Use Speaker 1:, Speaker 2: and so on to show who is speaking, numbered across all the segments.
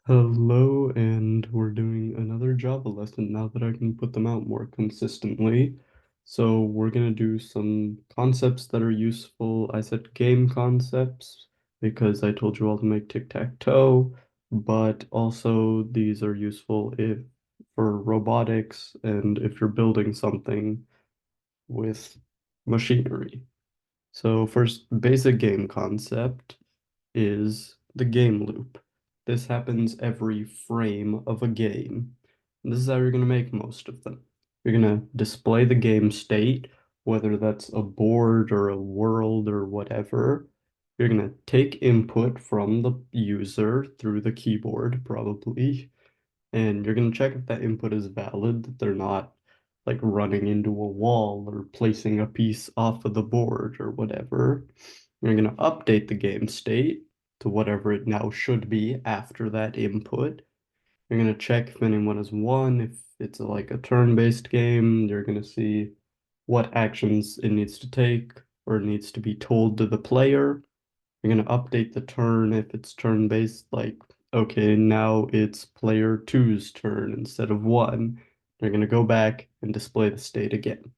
Speaker 1: Hello, and we're doing another Java lesson now that I can put them out more consistently. So we're gonna do some concepts that are useful. I said game concepts because I told you all to make tic-tac-toe, but also these are useful if for robotics and if you're building something with machinery. So first, basic game concept is the game loop. This happens every frame of a game. And this is how you're going to make most of them. You're going to display the game state, whether that's a board or a world or whatever. You're going to take input from the user through the keyboard, probably, and you're going to check if that input is valid, that they're not like running into a wall or placing a piece off of the board or whatever. You're going to update the game state to whatever it now should be after that input. You're going to check if anyone has won. If it's like a turn-based game, you're going to see what actions it needs to take or needs to be told to the player. You're going to update the turn if it's turn-based, like, okay, now it's player two's turn instead of one. You're going to go back and display the state again.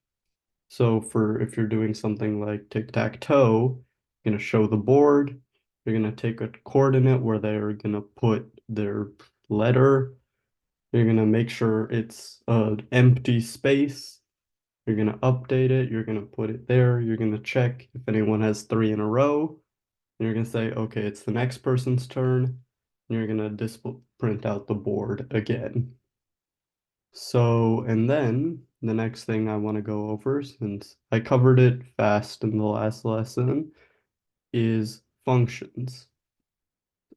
Speaker 1: So for if you're doing something like tic-tac-toe, you're going to show the board. You're going to take a coordinate where they're going to put their letter. You're going to make sure it's an empty space. You're going to update it. You're going to put it there. You're going to check if anyone has three in a row. And you're going to say, okay, it's the next person's turn. And you're going to print out the board again. So, and then the next thing I want to go over, since I covered it fast in the last lesson, is functions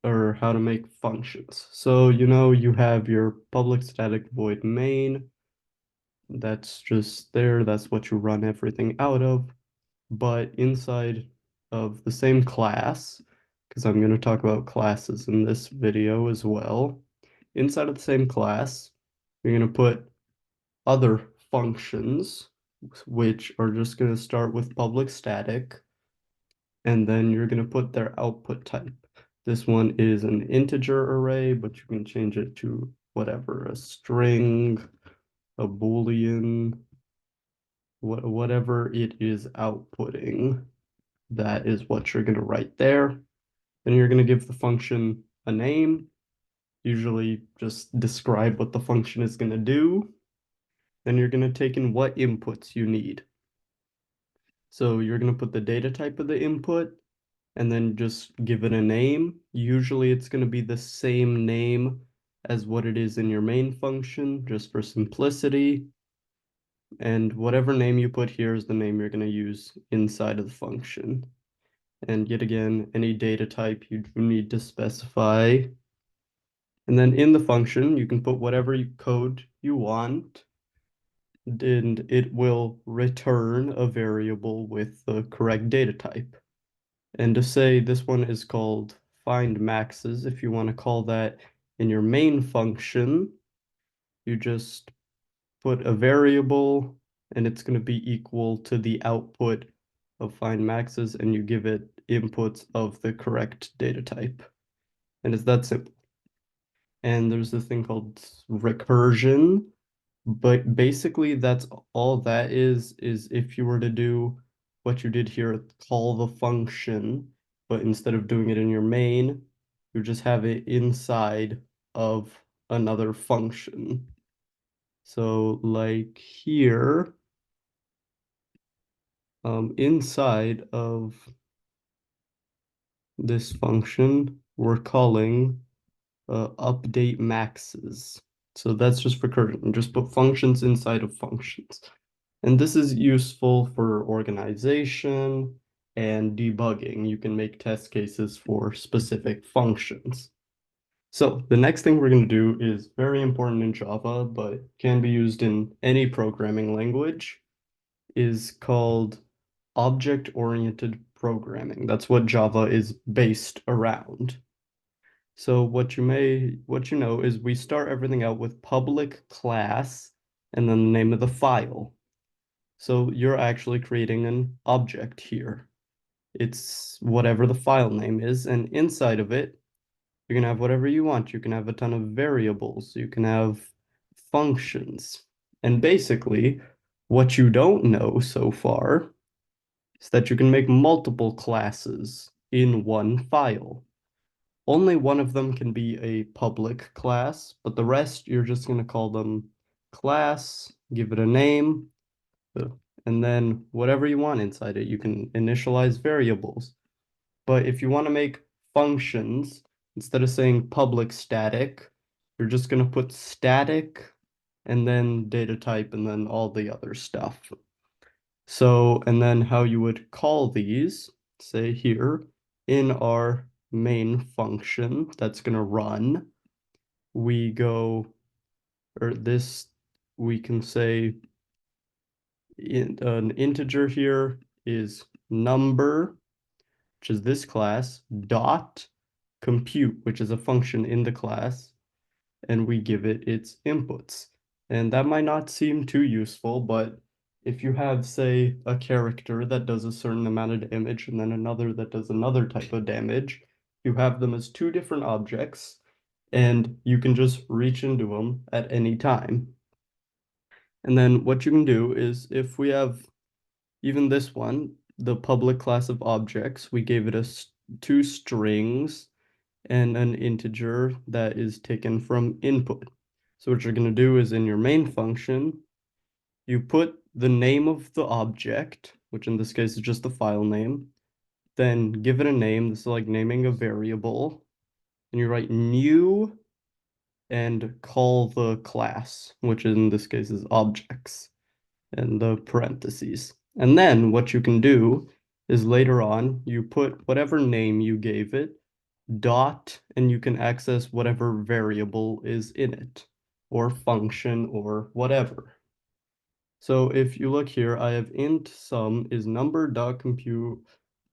Speaker 1: or how to make functions. So, you have your public static void main. That's just there. That's what you run everything out of. But inside of the same class, because I'm going to talk about classes in this video as well, inside of the same class, you're going to put other functions, which are just going to start with public static, and then you're going to put their output type. This one is an integer array, but you can change it to whatever, a string, a boolean, whatever it is outputting. That is what you're going to write there. Then you're going to give the function a name, usually just describe what the function is going to do. Then you're going to take in what inputs you need. So you're going to put the data type of the input and then just give it a name. Usually it's going to be the same name as what it is in your main function, just for simplicity. And whatever name you put here is the name you're going to use inside of the function. And yet again, any data type you do need to specify. And then in the function, you can put whatever code you want, and it will return a variable with the correct data type. And to say this one is called find maxes, if you want to call that in your main function, you just put a variable and it's going to be equal to the output of find maxes, and you give it inputs of the correct data type. And it's that simple. And there's this thing called recursion, but basically that's all that is if you were to do what you did here, call the function, but instead of doing it in your main, you just have it inside of another function. So like here, inside of this function, we're calling update maxes. So that's just recursion. Just put functions inside of functions. And this is useful for organization and debugging. You can make test cases for specific functions. So the next thing we're going to do is very important in Java, but can be used in any programming language, is called object-oriented programming. That's what Java is based around. So what you know is we start everything out with public class and then the name of the file. So you're actually creating an object here. It's whatever the file name is, and inside of it, You can have whatever you want. You can have a ton of variables. You can have functions. And basically, what you don't know so far is that you can make multiple classes in one file. Only one of them can be a public class, but the rest you're just going to call them class, give it a name, uh, and then whatever you want inside it. You can initialize variables. But if you want to make functions, instead of saying public static, you're just going to put static and then data type and then all the other stuff. So, and then how you would call these, say here, in our main function that's going to run, we go, or this, we can say an integer here is number, which is this class, dot compute, which is a function in the class, and we give it its inputs. And that might not seem too useful, but if you have, say, a character that does a certain amount of damage and then another that does another type of damage, you have them as two different objects, and you can just reach into them at any time. And then what you can do is if we have even this one, the public class of objects, we gave it two strings and an integer that is taken from input. So what you're going to do is in your main function, you put the name of the object, which in this case is just the file name, then give it a name. This is like naming a variable. And you write new and call the class, which in this case is objects, and the parentheses. And then what you can do is later on, you put whatever name you gave it, dot, and you can access whatever variable is in it, or function, or whatever. So if you look here, I have int sum is number dot compute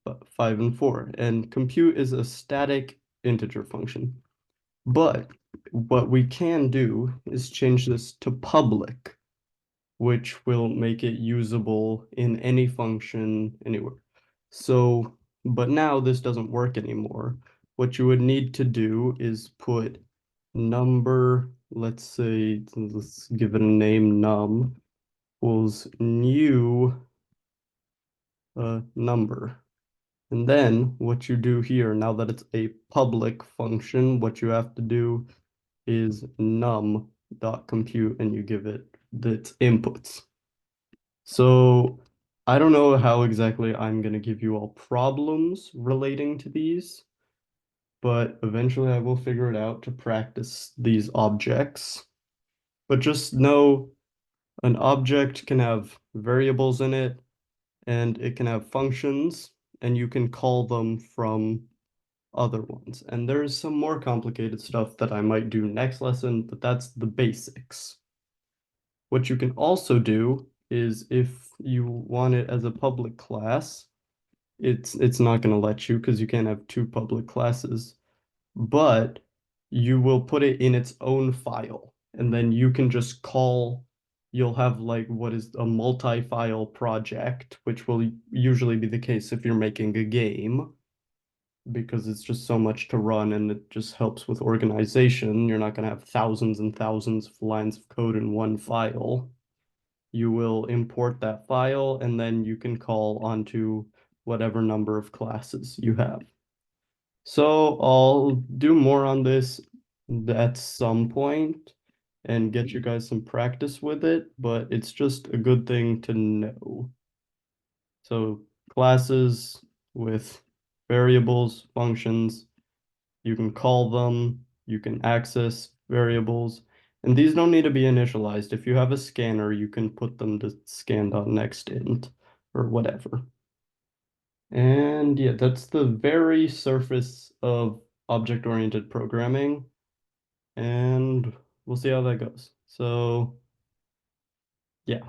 Speaker 1: 5 and 4, and compute is a static integer function. But what we can do is change this to public, which will make it usable in any function anywhere. So, but now this doesn't work anymore. What you would need to do is put number, let's say, let's give it a name, num, equals new number. And then what you do here, now that it's a public function, what you have to do is num.compute and you give it its inputs. So I don't know how exactly I'm going to give you all problems relating to these, but eventually I will figure it out to practice these objects. But just know an object can have variables in it, and it can have functions, and you can call them from other ones. And there's some more complicated stuff that I might do next lesson, but that's the basics. What you can also do is if you want it as a public class, it's not going to let you because you can't have two public classes, but you will put it in its own file, and then you can just call, you'll have like what is a multi-file project, which will usually be the case if you're making a game, because it's just so much to run and it just helps with organization. You're not going to have thousands and thousands of lines of code in one file. You will import that file and then you can call onto whatever number of classes you have. So I'll do more on this at some point and get you guys some practice with it, but it's just a good thing to know. So classes with variables, functions, you can call them, you can access variables, and these don't need to be initialized. If you have a scanner, you can put them to scan.nextInt or whatever. And yeah, that's the very surface of object-oriented programming, and we'll see how that goes. So yeah.